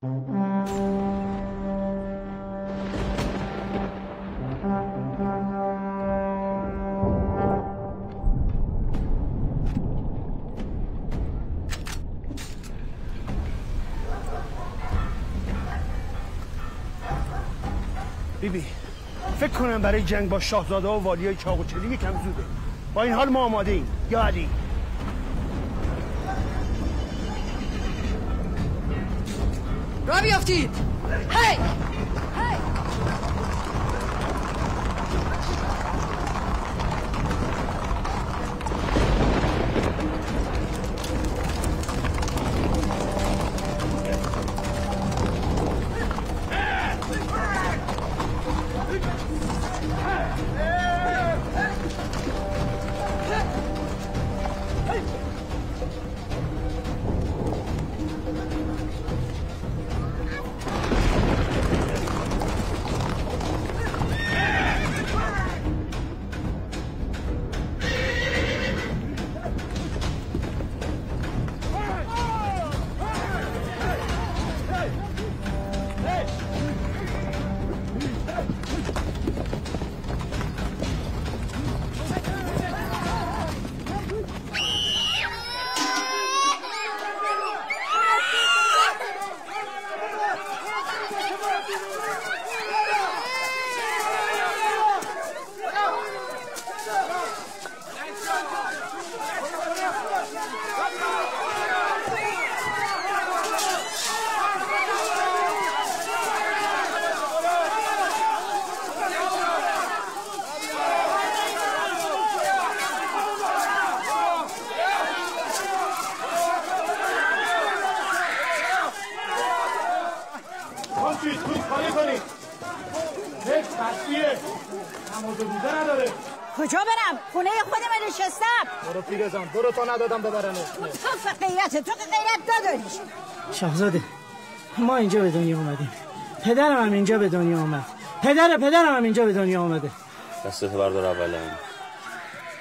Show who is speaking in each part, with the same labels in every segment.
Speaker 1: بیبی فکر کنم برای جنگ با شاهزاده و والیای چاقوچلی یکم زوده. با این حال ما آماده ایم. یا علی.
Speaker 2: را بیافتید. هی
Speaker 3: کجا برم؟ خونه خودم نشستم.
Speaker 4: برو پیرزن، برو تا ندادم ببرنه.
Speaker 3: تو غیرته، تو که غیرت نداری.
Speaker 5: شاهزاده ما اینجا به دنیا اومدیم. پدرم هم اینجا به دنیا اومد. پدرم هم اینجا به دنیا اومده.
Speaker 6: دستت بردار اولا.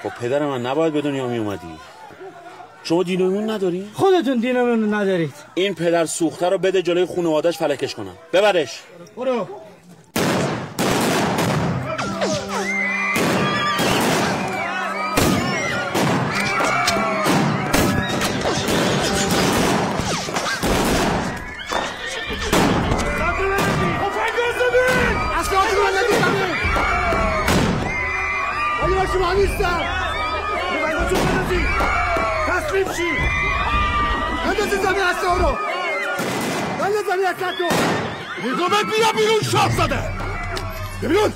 Speaker 6: خب پدر من نباید به دنیا می اومدی. شما دین و ایمون نداری؟
Speaker 5: خودتون دین و ایمون ندارید.
Speaker 6: این پدر سوخته رو بده جلوی خانواده‌اش فلکش کنم. ببرش.
Speaker 5: برو.
Speaker 1: شما نیستم ببینید چون بندازی تسلیم شی بندازی زمین هسته ها رو بنداز زمین هسته تو نگامت بیا بیرون شاهزاده بیرون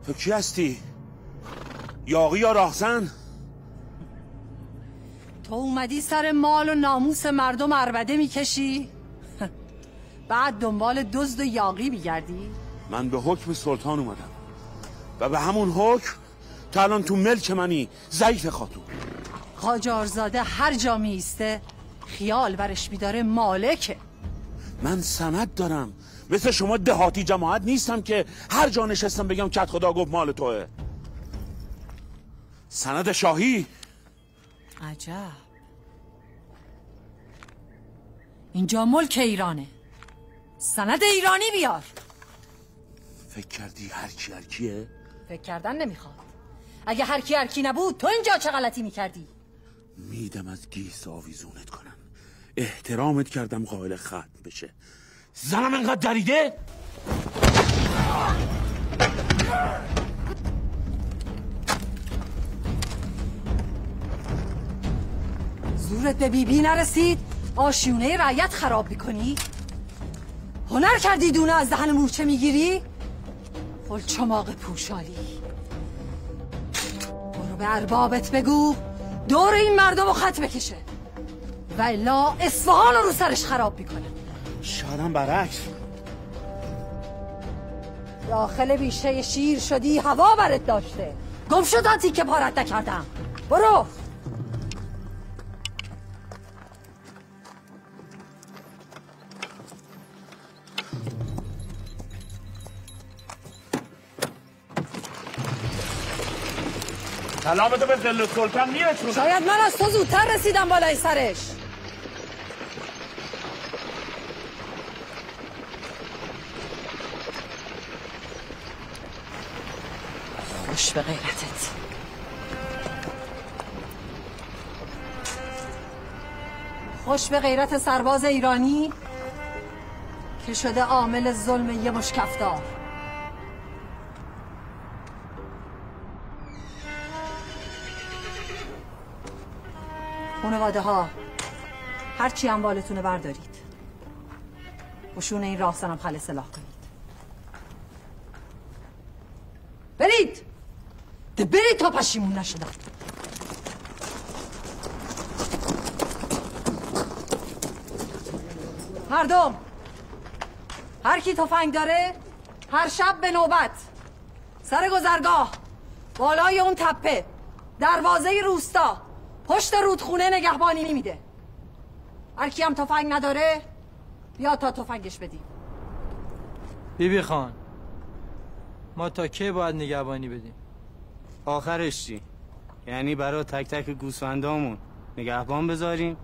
Speaker 6: تو کی هستی؟ یاغی یا راهزن؟
Speaker 2: تو اومدی سر مال و ناموس مردم عربده میکشی؟ بعد دنبال دزد و یاغی میگردی؟
Speaker 6: من به حکم سلطان اومدم و به همون حکم تا الان تو ملک منی ضعیف خاتون.
Speaker 2: قاجارزاده هر جا میسته خیال برش میداره مالکه.
Speaker 6: من سند دارم، مثل شما دهاتی جماعت نیستم که هر جا نشستم بگم کت خدا گفت مال توه. سند شاهی.
Speaker 2: عجب. اینجا ملک ایرانه، سند ایرانی بیار.
Speaker 6: فکر کردی هرکی هرکیه؟
Speaker 2: فکر کردن نمیخواد. اگه هرکی هرکی نبود تو اینجا چه غلطی میکردی؟
Speaker 6: میدم از گیس آویزونت کنم. احترامت کردم قائل ختم بشه. زنم انقدر دریده؟
Speaker 2: زورت به بیبی نرسید آشیونه رعیت خراب میکنی؟ هنر کردی دونه از دهن مورچه میگیری؟ خلچماق پوشالی. برو به اربابت بگو دور این مردم رو خط بکشه و الا اصفهان رو سرش خراب میکنه.
Speaker 6: شادم برعکس.
Speaker 2: داخل بیشه شیر شدی هوا برت داشته. گم شد آتی که پارت نکردم. برو.
Speaker 6: سلامتو به ظل سلطان میرسونم.
Speaker 2: شاید من از تو زودتر رسیدم بالای سرش. خوش به غیرتت. خوش به غیرت سرباز ایرانی که شده عامل ظلم یه مشکفتار. خانواده ها هرچی اموالتونه بردارید، بشون این راهزنم خل اصلاح کنید. برید تا پشیمون نشدن. مردم، هر کی تفنگ داره هر شب به نوبت سر گذرگاه، بالای اون تپه، دروازه روستا، پشت رودخونه نگهبانی میده. هر کی هم تفنگ نداره بیا تا تفنگش بدیم.
Speaker 7: بیبی خان، ما تا کی باید نگهبانی بدیم؟
Speaker 8: آخرش چی؟ یعنی برای تک تک گوسفندامون نگهبان بذاریم؟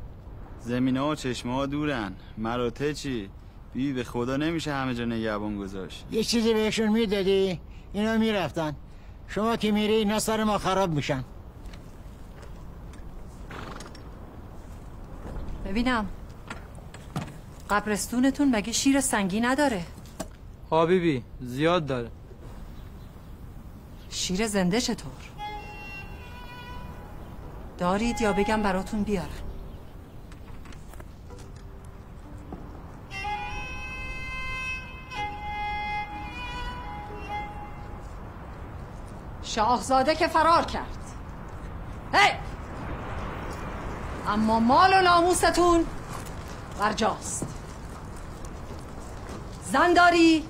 Speaker 9: زمینه ها و چشمه ها دورن. مراتع چی؟ بی به خدا نمیشه همه جا نگهبان گذاشت.
Speaker 10: یه چیزی بهشون میدادی اینا میرفتن. شما که میری اینا سر ما خراب میشن.
Speaker 2: ببینم قبرستونتون مگه شیر سنگی نداره؟
Speaker 7: ها بیبی زیاد داره.
Speaker 2: شیر زنده چطور؟ دارید یا بگم براتون بیارن؟ شاهزاده که فرار کرد. اما مال و ناموستون برجاست. زن داری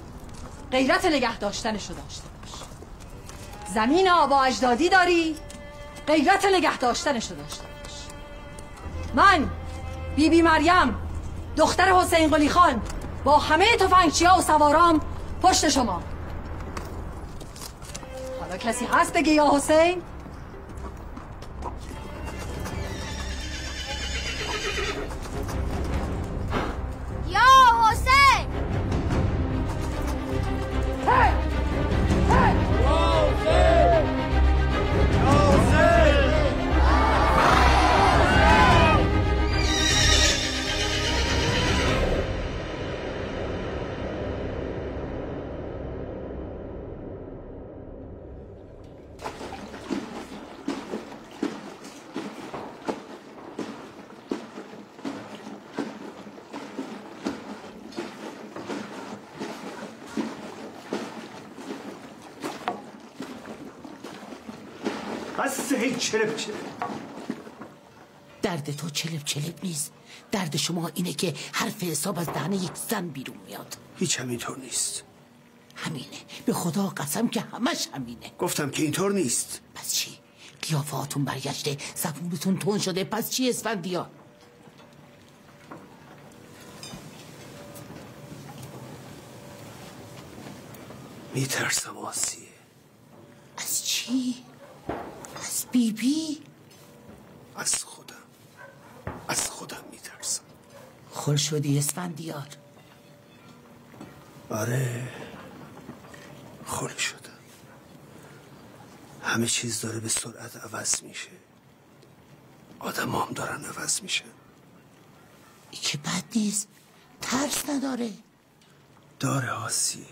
Speaker 2: غیرت نگه داشتنشو داشته باش. زمین آبا اجدادی داری غیرت نگه داشتنشو داشته باش. من بیبی مریم دختر حسین قلی خان با همه تفنگچی‌ها و سوارام پشت شما. حالا کسی هست بگه یا حسین؟
Speaker 1: بس هی چلب چلب.
Speaker 11: درد تو چلب چلب نیست. درد شما اینه که حرف حساب از دهن یک زن بیرون میاد.
Speaker 1: هیچ همینطور نیست.
Speaker 11: همینه، به خدا قسم که همش همینه.
Speaker 1: گفتم که اینطور نیست.
Speaker 11: پس چی؟ قیافهاتون برگشته، زبونتون تون شده. پس چی اسفندیار؟
Speaker 1: میترسم آسیه.
Speaker 11: از چی؟ از بیبی؟
Speaker 1: از خودم میترسم.
Speaker 11: خل شدی اسفندیار؟
Speaker 1: آره خل شدم. همه چیز داره به سرعت عوض میشه. آدم هم دارن عوض میشه.
Speaker 11: این که بد نیست. ترس نداره.
Speaker 1: داره آسیه.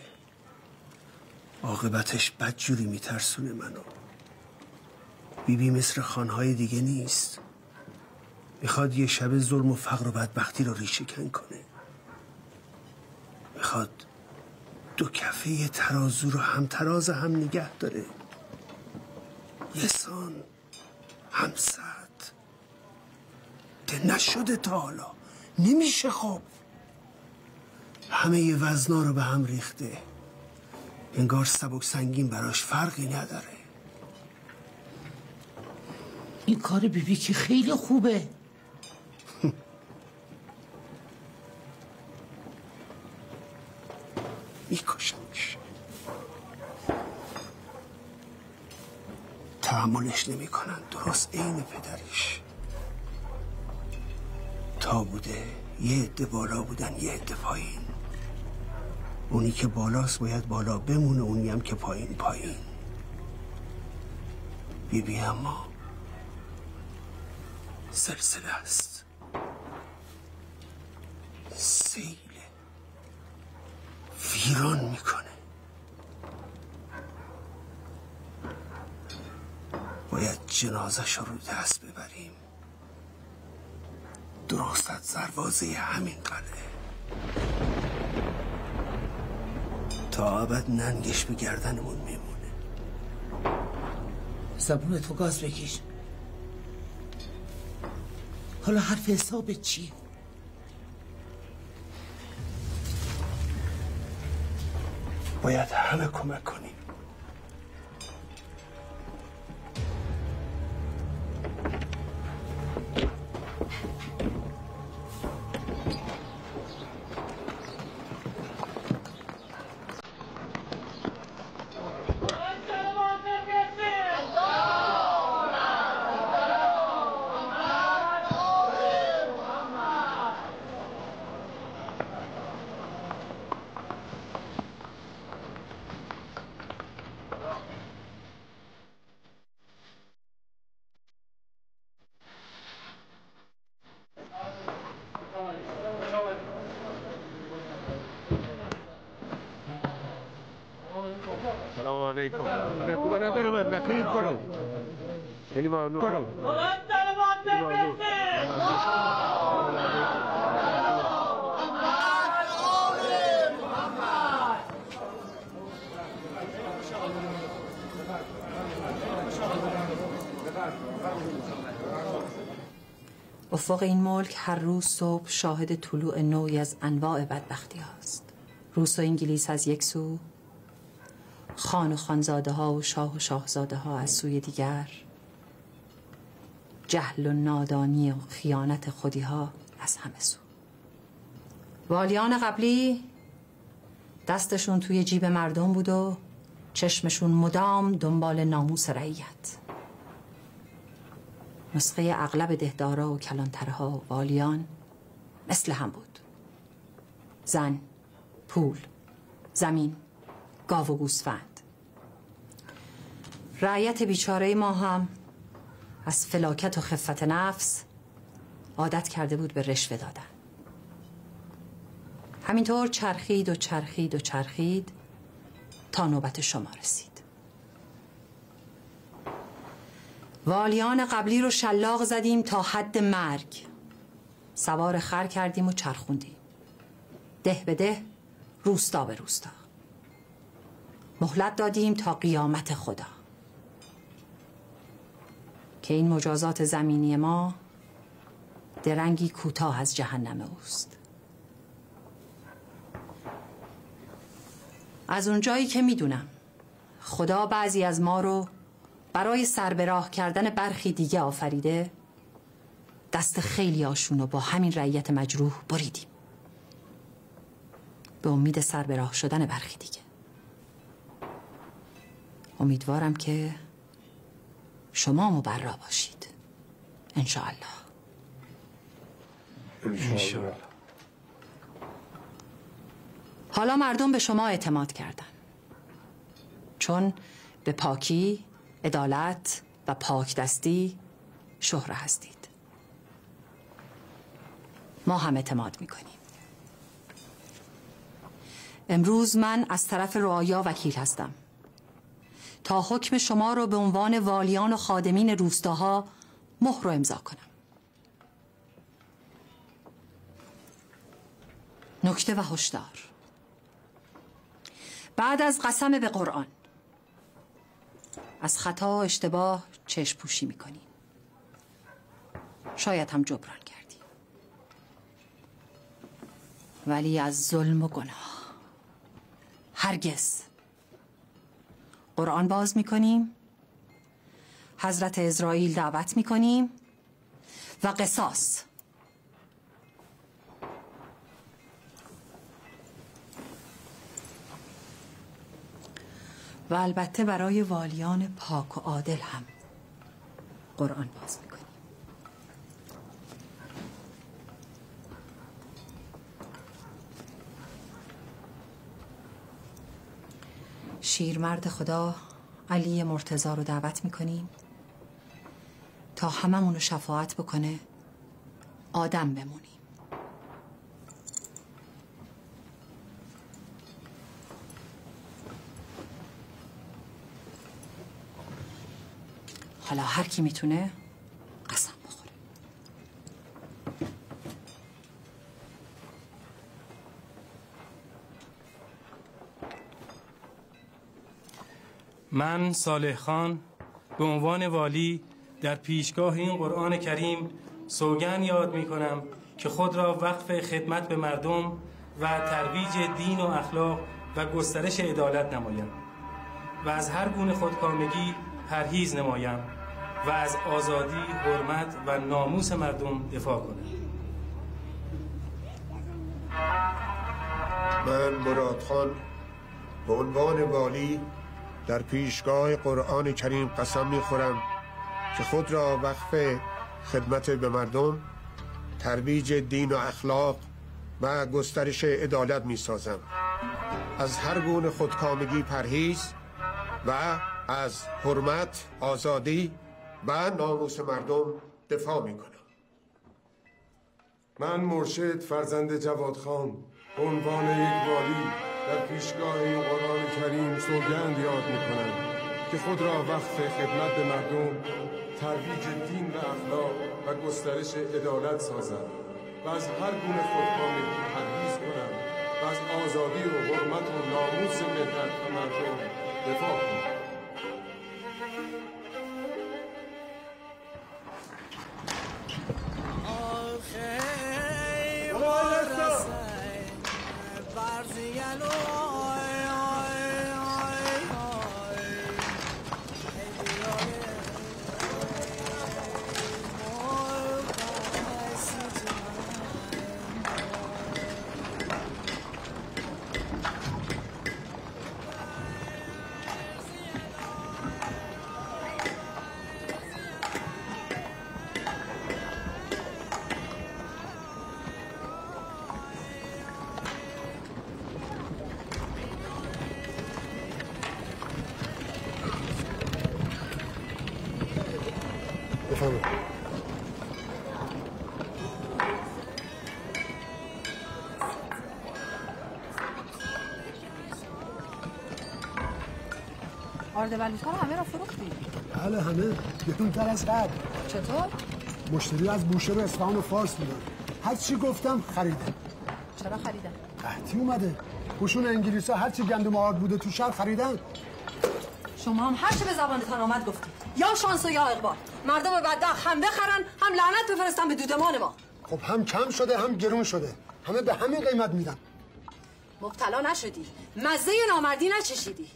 Speaker 1: عاقبتش بدجوری میترسونه منو. بیبی مثل خانهای دیگه نیست. میخواد یه شب ظلم و فقر و بدبختی رو ریشه کن کنه. میخواد دو کفه یه ترازو رو هم تراز هم نگه داره. یسان همسد که نشده تا حالا. نمیشه خب. همه ی وزنا رو به هم ریخته. انگار سبک سنگین براش فرقی نداره.
Speaker 11: این کار بیبی که خیلی خوبه.
Speaker 1: میکشمش. تحملش نمیکنن، درست عین پدرش. تا بوده یه عده بالا بودن یه عده پایین. اونی که بالاست باید بالا بمونه، اونی هم که پایین پایین. بیبی اما سلسله است، سیله، ویران میکنه. باید جنازش رو دست ببریم، درست از دروازه همین قلعه، تا ابد ننگش به گردنمون میمونه.
Speaker 11: زبونتو گاز بکش. حالا حرف حسابت چیه؟
Speaker 1: باید همه کمک کنیم.
Speaker 12: سلام علیکم. بخیر کنم. خیلی ممنون.
Speaker 2: افق این ملک هر روز صبح شاهد طلوع نوعی از انواع بدبختی هاست. روس و انگلیس از یک سو، خان و خانزاده ها و شاه و شاهزاده ها از سوی دیگر، جهل و نادانی و خیانت خودی ها از همه سو. والیان قبلی دستشون توی جیب مردم بود و چشمشون مدام دنبال ناموس رعیت. نسخه اغلب دهدارا و کلانترها و والیان مثل هم بود. زن، پول، زمین، گاو و گوسفند. رعیت بیچاره ما هم از فلاکت و خفت نفس عادت کرده بود به رشوه دادن. همینطور چرخید و چرخید و چرخید تا نوبت شما رسید. والیان قبلی رو شلاق زدیم تا حد مرگ، سوار خر کردیم و چرخوندیم، ده به ده، روستا به روستا. مهلت دادیم تا قیامت خدا که این مجازات زمینی ما درنگی کوتاه از جهنم اوست. از اونجایی که میدونم خدا بعضی از ما رو برای سر به راه کردن برخی دیگه آفریده، دست خیلی آشون رو با همین رعیت مجروح بریدیم به امید سر به راه شدن برخی دیگه. امیدوارم که شما مبرا باشید انشاءالله.
Speaker 12: انشاءالله.
Speaker 2: حالا مردم به شما اعتماد کردن چون به پاکی، عدالت و پاکدستی شهره هستید. ما هم اعتماد میکنیم. امروز من از طرف رعایا وکیل هستم تا حکم شما رو به عنوان والیان و خادمین روستاها مهر و امضا کنم. نکته و هشدار: بعد از قسم به قرآن از خطا و اشتباه چشم پوشی میکنی، شاید هم جبران کردی، ولی از ظلم و گناه هرگز قرآن باز میکنیم، حضرت عزرائیل دعوت میکنیم و قصاص. و البته برای والیان پاک و عادل هم قرآن باز میکنیم. شیرمرد خدا علی مرتضی رو دعوت میکنیم تا هممونو شفاعت بکنه آدم بمونیم. حالا هر کی میتونه قسم بخوره.
Speaker 13: من صالح خان به عنوان والی در پیشگاه این قرآن کریم سوگند یاد می کنم که خود را وقف خدمت به مردم و ترویج دین و اخلاق و گسترش عدالت نمایم و از هر گونه خودکامگی پرهیز نمایم و از آزادی، حرمت و ناموس مردم دفاع کنم.
Speaker 14: من مراد خان به عنوان والی در پیشگاه قرآن کریم قسم می‌خورم که خود را وقف خدمت به مردم، ترویج دین و اخلاق و گسترش عدالت می‌سازم. از هر گونه خودکامگی پرهیز و از حرمت، آزادی و ناموس مردم دفاع می‌کنم.
Speaker 15: من مرشد فرزند جواد خان به عنوان یک والی در پیشگاه این قرآن کریم سوگند یاد می‌کنم که خود را وقف خدمت به مردم، ترویج دین و اخلاق و گسترش عدالت سازم و از هر گونه خودکامگی پرهیز کنم و از آزادی و حرمت و ناموس ملت و مردم دفاع کنم.
Speaker 2: آرد بلوط‌ها رو همه را فروختی؟
Speaker 1: بله همه، گرون‌تر از قبل.
Speaker 2: چطور؟
Speaker 1: مشتری از بوشهر و اصفهان و فارس بودن. هر چی گفتم خریدن.
Speaker 2: چرا خریدن؟
Speaker 1: قحطی اومده. قشون انگلیسا هر چی گندم آرد بوده تو شهر خریدن.
Speaker 2: شما هم هر چی به زبانتان آمد گفتید. یا شانس و یا اقبال. مردم بدبخت هم بخرن هم لعنت بفرستن به دودمان ما.
Speaker 1: خب هم کم شده هم گرون شده. همه به همین قیمت میدن.
Speaker 2: مبتلا نشدی. مزه نامردی نچشیدی.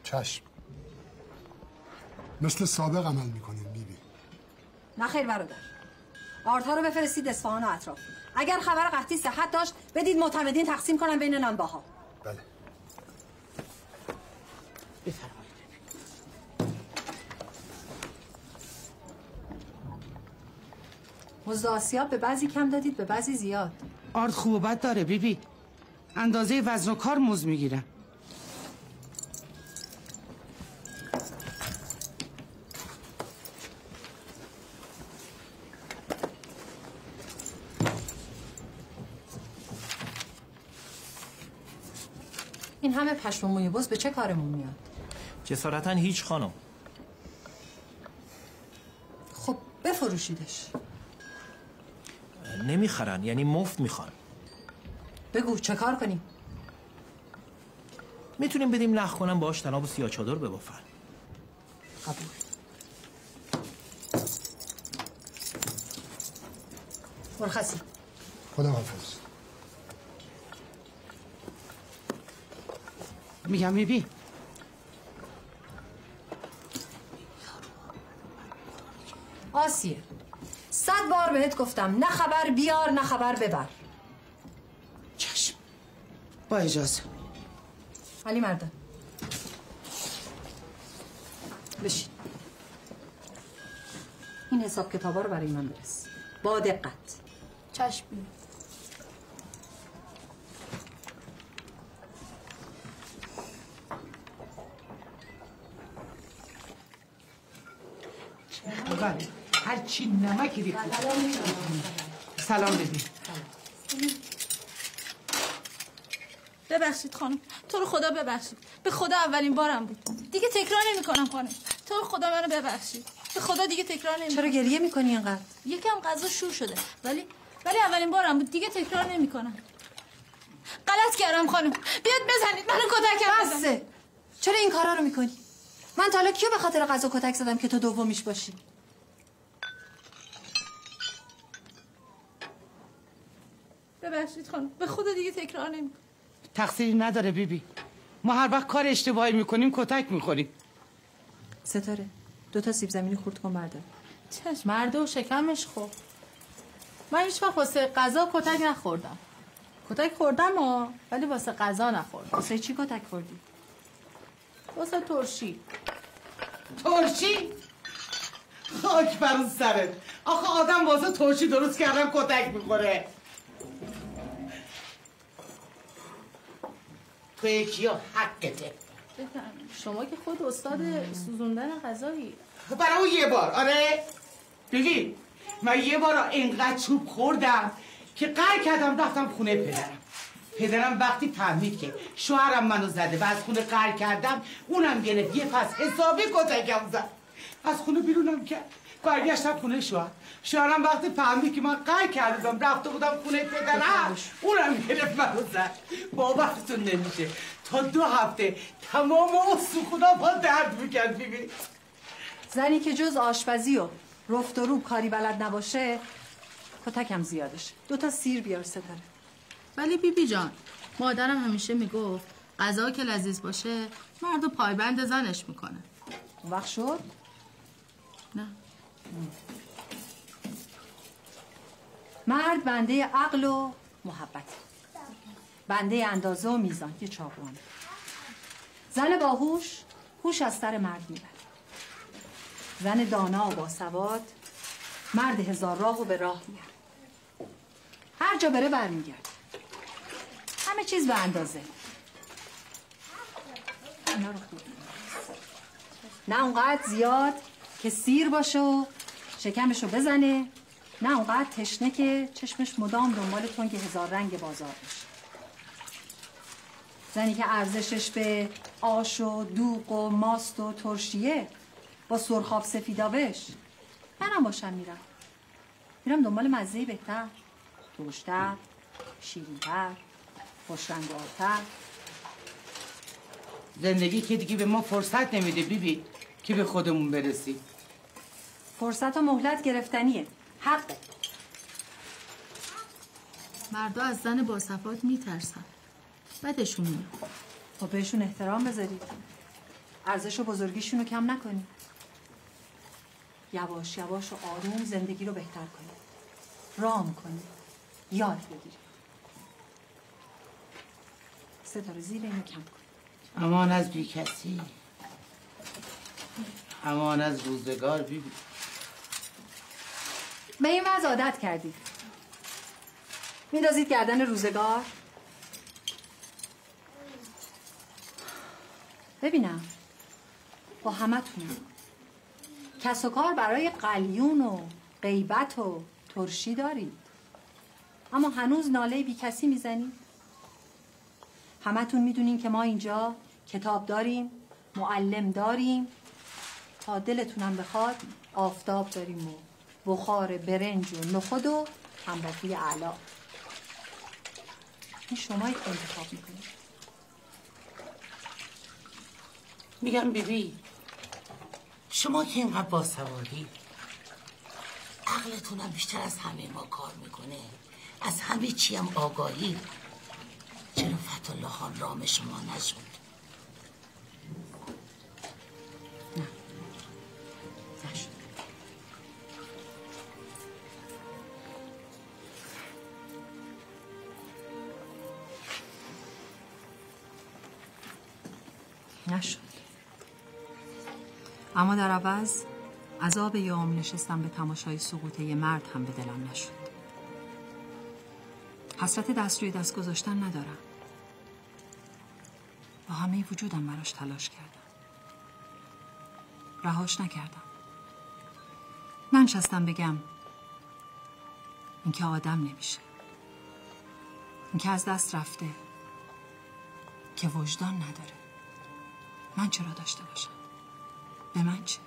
Speaker 1: چشم. مثل سابق عمل میکنیم بیبی.
Speaker 2: نخیر برادر. آردها رو بفرستید اصفهان و اطراف. اگر خبر قحطی صحت داشت بدید معتمدین تقسیم کنن بین نانباها.
Speaker 1: بله.
Speaker 11: بفرمایید.
Speaker 2: مزد آسیاب به بعضی کم دادید به بعضی زیاد.
Speaker 11: آرد خوب و بد داره بیبی. اندازه وزن و کار مزد میگیرن.
Speaker 2: این همه پشم و موی بز به چه کارمون میاد؟
Speaker 16: جسارتا هیچ خانم.
Speaker 2: خب بفروشیدش.
Speaker 16: نمیخرن، یعنی مفت میخوان.
Speaker 2: بگو چه کار کنیم؟
Speaker 16: میتونیم بدیم لخ کنم باهاش تناب و سیاه چادر ببافن.
Speaker 2: قبول. مرخصی.
Speaker 1: خدا حافظ.
Speaker 11: میگم بیبی
Speaker 2: آسیه 100 بار بهت گفتم نه خبر بیار نه خبر ببر.
Speaker 11: چشم با اجازه.
Speaker 2: علی مردان بشین. این حساب کتابا رو برای من برس با دقت.
Speaker 17: چشم.
Speaker 11: بله هرچی نمکی ریخت. سلام ببین.
Speaker 17: ببخشید خانم، تو رو خدا ببخشید. به خدا اولین بارم بود. دیگه تکرار نمی‌کنم خانم. تو رو خدا منو ببخشید. به خدا دیگه تکرار نمی‌کنم.
Speaker 2: چرا گریه می‌کنی اینقدر؟
Speaker 17: یکم غذا شور شده. ولی اولین بارم بود. دیگه تکرار نمی‌کنم. غلط کردم خانم. بیاد بزنید. منو کتک
Speaker 2: بسه. چرا این کارا رو می‌کنی؟ من تا حالا کیو به خاطر غذا کتک زدم که تو دومیش باشی؟
Speaker 17: ببخشید خانم. به خدا دیگه تکرار نمی‌کنم.
Speaker 11: تقصیری نداره بیبی. ما هر وقت کار اشتباهی میکنیم کتک میخوریم.
Speaker 2: ستاره 2 تا سیب زمینی خورد کن بردار.
Speaker 17: چشم. مرده و شکمش خوب. من هیچ وقت واسه غذا کتک نخوردم. کتک خوردم ولی واسه غذا نخوردم.
Speaker 2: واسه چی کتک خوردی؟
Speaker 17: واسه ترشی.
Speaker 11: ترشی؟ خاک بر اون سرت. آخه آدم واسه ترشی درست کردن کتک میخوره. تو یکی ها حقته.
Speaker 17: شما که خود استاد سوزوندن غذایی.
Speaker 11: برای اون یه بار. آره ببین من یه بار اینقدر چوب خوردم که قهر کردم رفتم خونه پدرم وقتی فهمید که شوهرم منو زده و از خونه قهر کردم اونم گرفت یه پس حسابی کتکم زد. از خونه بیرونم کرد. برگشتم خونه شوهرم وقتی فهمید که من قهر کردم رفته بودم خونه پدرم اونم گرفت منو زد. باورتون نمیشه تا 2 هفته تمام استخونا با درد میکرد. ببین
Speaker 2: زنی که جز آشپزی و رفت و روب کاری بلد نباشه کتکم زیادشه. 2 تا سیر بیار ستاره.
Speaker 17: ولی بیبی جان مادرم همیشه میگفت غذا که لذیذ باشه مردو پایبند زنش میکنه.
Speaker 2: وقت شد؟
Speaker 17: نه.
Speaker 2: مرد بنده عقل و محبت، بنده اندازه و میزان. یه چاقوانه. زن باهوش هوش از سر مرد میبره. زن دانا و باسواد مرد 1000 راه و به راه میاره. هر جا بره برمیگرد. همه چیز به اندازه. اینا رو خوب نه اونقدر زیاد که سیر باشه و شکمشو بزنه، نه اونقدر تشنه که چشمش مدام دنبال تنگ 1000 رنگ بازار بشه. زنی که ارزشش به آش و دوغ و ماست و ترشیه با سرخاب سفیدابش. منم باشم میرم دنبال مزه‌ای بهتر، ترشتر، شیرین‌تر، خوشرنگارتر.
Speaker 11: زندگی که دیگه به ما فرصت نمیده بیبی که به خودمون برسیم.
Speaker 2: فرصت و مهلت گرفتنیه. حقه.
Speaker 17: مردا از زن باصفات میترسن. بدشون میاد.
Speaker 2: خب بهشون احترام بذارید. ارزش و بزرگیشون رو کم نکنید. یواش یواش و آروم زندگی رو بهتر کنید. رام کنید. یاد بگیرید. ستاره زیر اینو کم کن.
Speaker 11: امان از بی کسی. امان از روزگار بیبی.
Speaker 2: به این وضع عادت کردید. میندازید گردن روزگار. ببینم با همتون کس و کار برای قلیون و غیبت و ترشی دارید، اما هنوز ناله بی کسی میزنید. همتون میدونین که ما اینجا کتاب داریم، معلم داریم، تا دلتونم بخواد آفتاب داریم و بخار برنج و نخود و تنباکوی اعلا. این شمایی که انتخاب میکنید.
Speaker 11: میگم بیبی شما که اینقدر باسوادی، عقلتونم بیشتر از همه ما کار میکنه، از همه چی هم آگاهی. چرا فتح الله خان رام شما نشد؟
Speaker 2: نشد. اما در عوض عذاب یوم نشستم به تماشای سقوط یه مرد هم به دلم نشد. حسرت دست روی دست گذاشتن ندارم. با همه وجودم براش تلاش کردم. رهاش نکردم. ننشستم بگم این که آدم نمیشه، این که از دست رفته، که وجدان نداره. من چرا داشته باشم؟ به من چه؟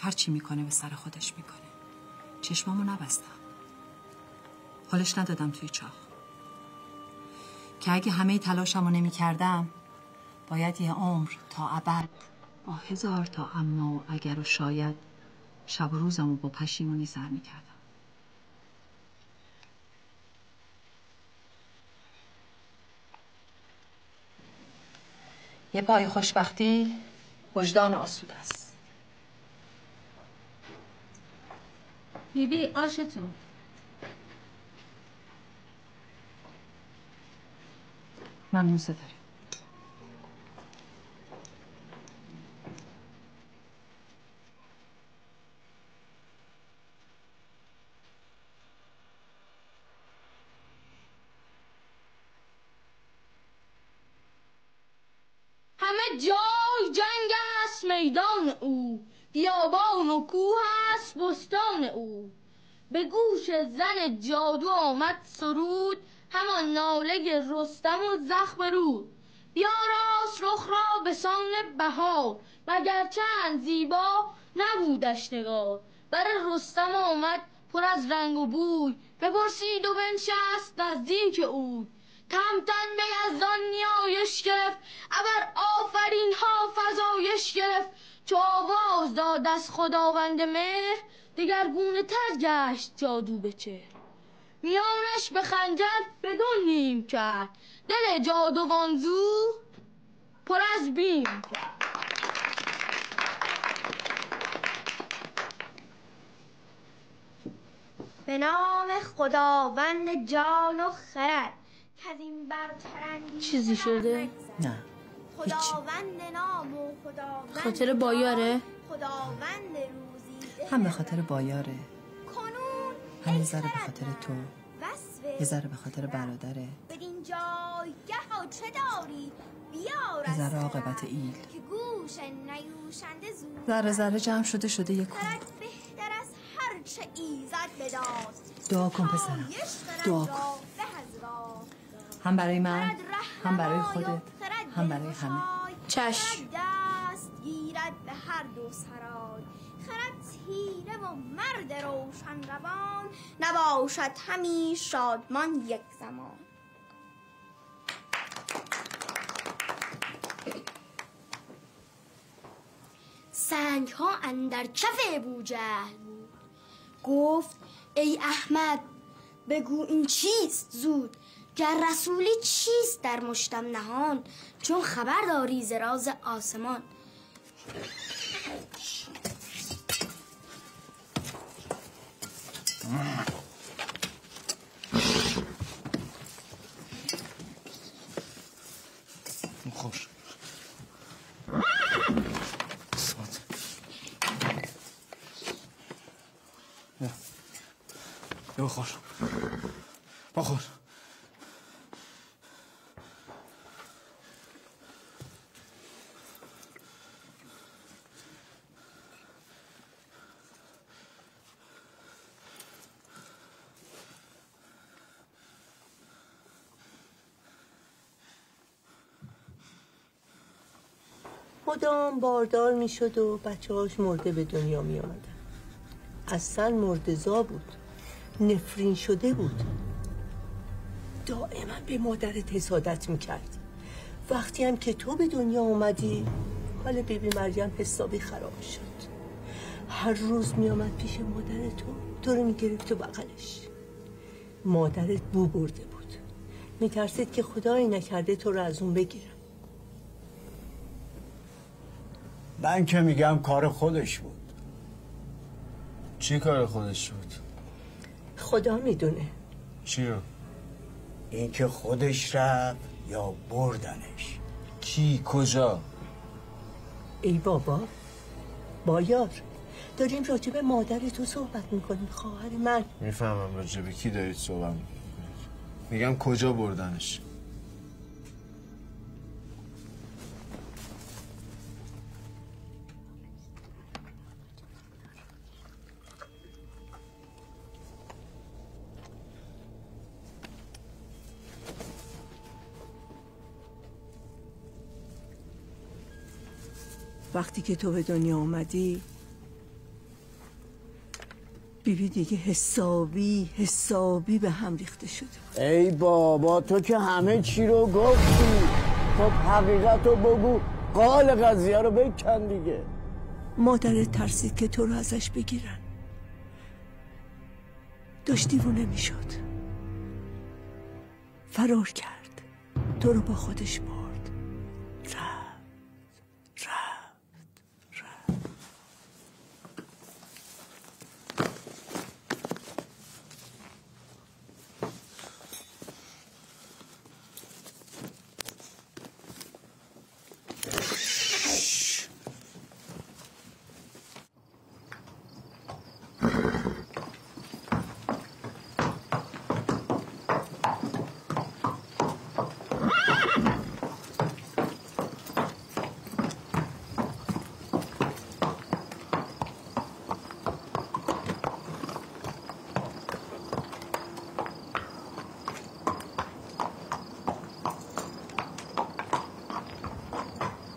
Speaker 2: هر چی میکنه به سر خودش میکنه. چشمامو نبستم، حالش ندادم توی چاه، که اگه همه تلاشمو نمیکردم باید یه عمر تا ابد با 1000 تا اما و اگر و شاید شب و روزمو با پشیمونی سر میکردم. یه پای خوشبختی وجدان آسوده است.
Speaker 17: بیبی آشتون.
Speaker 2: ممنون ستاره.
Speaker 18: همه جای جنگ است میدان او، بیابان و کوه است بستان او. به گوش زن جادو آمد سرود، همان ناله رستم و زخم رود. بیاراست رخ را به سان بهار، مگر چند زیبا نبودش نگار. بر رستم آمد پر از رنگ و بوی، بپرسید و بنشست نزدیک اوی. تهمتن به یزدان نیایش گرفت، ابر آفرین ها فزایش گرفت. چو آواز داد از خداوند مهر، دگرگونه تر گشت جادو به چهر. میانش به خنجر به دو نیم کرد، دل جادوان زو پر از بیم کرد. به نام خداوند جان و خرد، که از این برترندی
Speaker 17: چیزی شده؟
Speaker 2: نه
Speaker 18: خداوند نام و خداوند
Speaker 17: خاطر بایاره؟
Speaker 18: خداوند روزی
Speaker 2: هم به خاطر بایاره، هم یه ذره به خاطر تو، یه ذره به خاطر برادره،
Speaker 18: بدین جایگه چه داری بیار
Speaker 2: یه ذره عاقبت ایل،
Speaker 18: که گوش نیوشنده زود
Speaker 2: ذره ذره جمع شده یه کن.
Speaker 18: بهتر از هر چه ایزد بداد.
Speaker 2: دعا کن پسرم، دعا کن، هم برای من، هم برای خودت، هم برای همه.
Speaker 17: چشم.
Speaker 18: دست گیرد به هر دو سرای، خرد تیره و مرد روشن روان، نباشد همی شادمان یک زمان. سنگ ها اندر کف بوجهل بود، گفت ای احمد بگو این چیست زود. گر رسولی چیست در مشتم نهان، چون خبر داری ز راز آسمان.
Speaker 6: خوش اسمت یا بخور بخور.
Speaker 19: مدام باردار می شد و بچه هاش مرده به دنیا می آمدن. اصلا مردزا بود، نفرین شده بود، دائما به مادرت حسادت می کرد. وقتی هم که تو به دنیا اومدی حال بیبی مریم حسابی خراب شد. هر روز می آمد پیش مادر تو رو می گرفت تو بغلش. مادرت بو برده بود، می ترسید که خدایی نکرده تو رو از اون بگیرم.
Speaker 10: من که میگم کار خودش بود.
Speaker 9: چی کار خودش بود؟
Speaker 19: خدا میدونه.
Speaker 9: چی رو؟
Speaker 10: این که خودش رفت یا بردنش.
Speaker 20: کی؟ کجا؟
Speaker 19: ای بابا بایار، داریم راجب مادر تو صحبت میکنیم، خواهر من.
Speaker 20: میفهمم راجب کی دارید صحبت میکنید. میگم کجا بردنش؟
Speaker 19: وقتی که تو به دنیا اومدی بیبی دیگه حسابی به هم ریخته شده.
Speaker 10: ای بابا تو که همه چی رو گفتی. خب حقیقت رو بگو، قال قضیه رو بکن دیگه.
Speaker 19: مادرت ترسید که تو رو ازش بگیرن، داشت دیوونه میشد، فرار کرد، تو رو با خودش برد.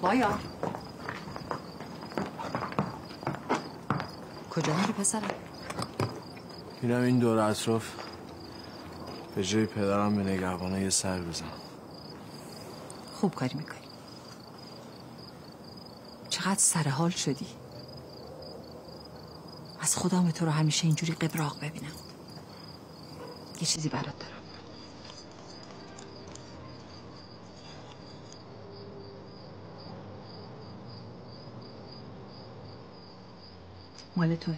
Speaker 2: بایار کجا میری پسرم؟
Speaker 20: میرم این دور اطراف به جای پدرم به نگهبانه یه سر بزنم.
Speaker 2: خوب کاری میکنی. چقدر سرحال شدی. از خدام تو رو همیشه اینجوری قبراق ببینم. یه چیزی برات دارم. مال توه.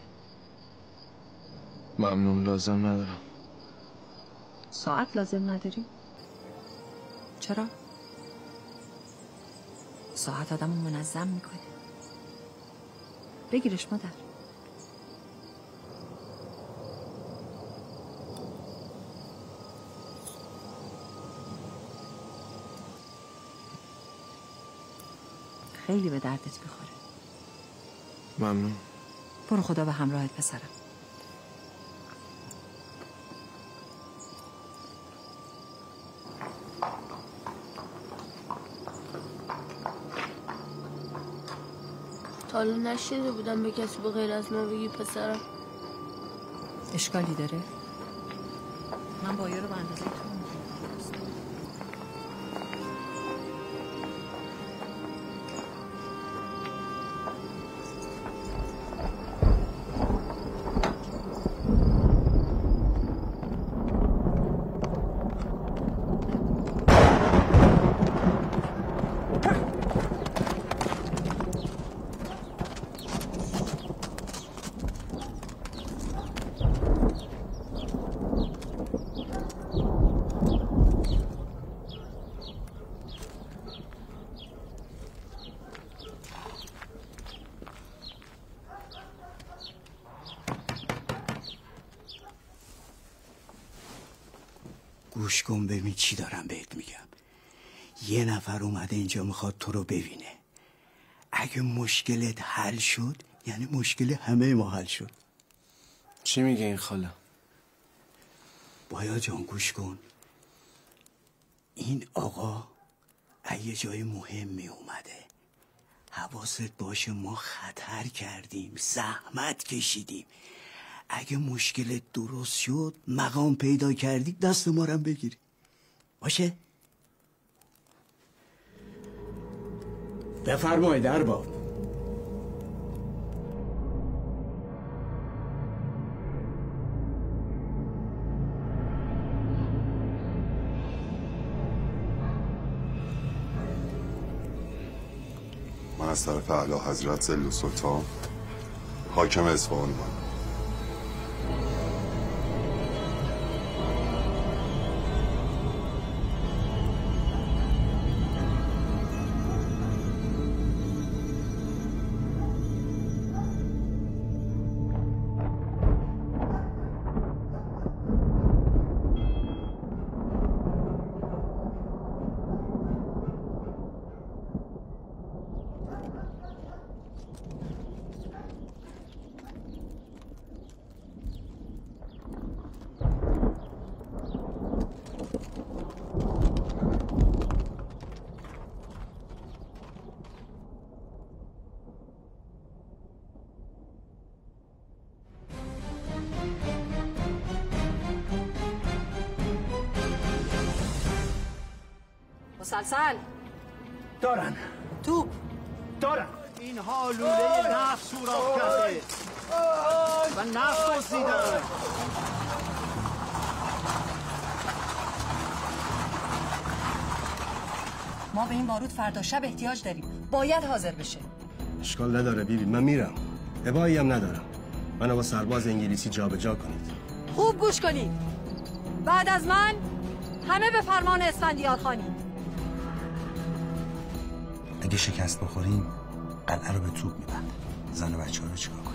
Speaker 20: ممنون، لازم ندارم.
Speaker 2: ساعت لازم نداری؟ چرا؟ ساعت آدمو منظم میکنه. بگیرش مادر. خیلی به دردت میخوره.
Speaker 20: ممنون.
Speaker 2: برو خدا به همراهت پسرم.
Speaker 18: تا حالا نشنیده بودم به کسی به غیر از ما بگی پسرم.
Speaker 2: اشکالی داره؟ من بایا رو به اندازه تو
Speaker 1: گوش کن ببین چی دارم بهت میگم. یه نفر اومده اینجا میخواد تو رو ببینه. اگه مشکلت حل شد یعنی مشکل همه ما حل شد.
Speaker 20: چی میگه این خاله؟
Speaker 1: بایا جان گوش کن. این آقا یه جای مهمی اومده. حواست باشه ما خطر کردیم، زحمت کشیدیم. اگه مشکلت درست شد مقام پیدا کردی دست ما رو بگیری. باشه؟ بفرمایید ارباب.
Speaker 21: من از طرف اعلی حضرت ظل سلطان حاکم اصفهان اومدم.
Speaker 2: مسلسل
Speaker 1: دارن
Speaker 2: توپ
Speaker 1: دارن.
Speaker 10: اینها لوله نفت سوراخ کرده و نفت دزدیدن.
Speaker 2: ما به این بارود فردا شب احتیاج داریم. باید حاضر بشه.
Speaker 4: اشکال نداره بیبی، من میرم. ابایی هم ندارم. منو با سرباز انگلیسی جابجا کنید.
Speaker 2: خوب گوش کنید. بعد از من همه به فرمان اسفندیار خانید.
Speaker 22: اگه شکست بخوریم قلعه رو به توپ میبند. زن و بچه ها رو چیکار کنیم؟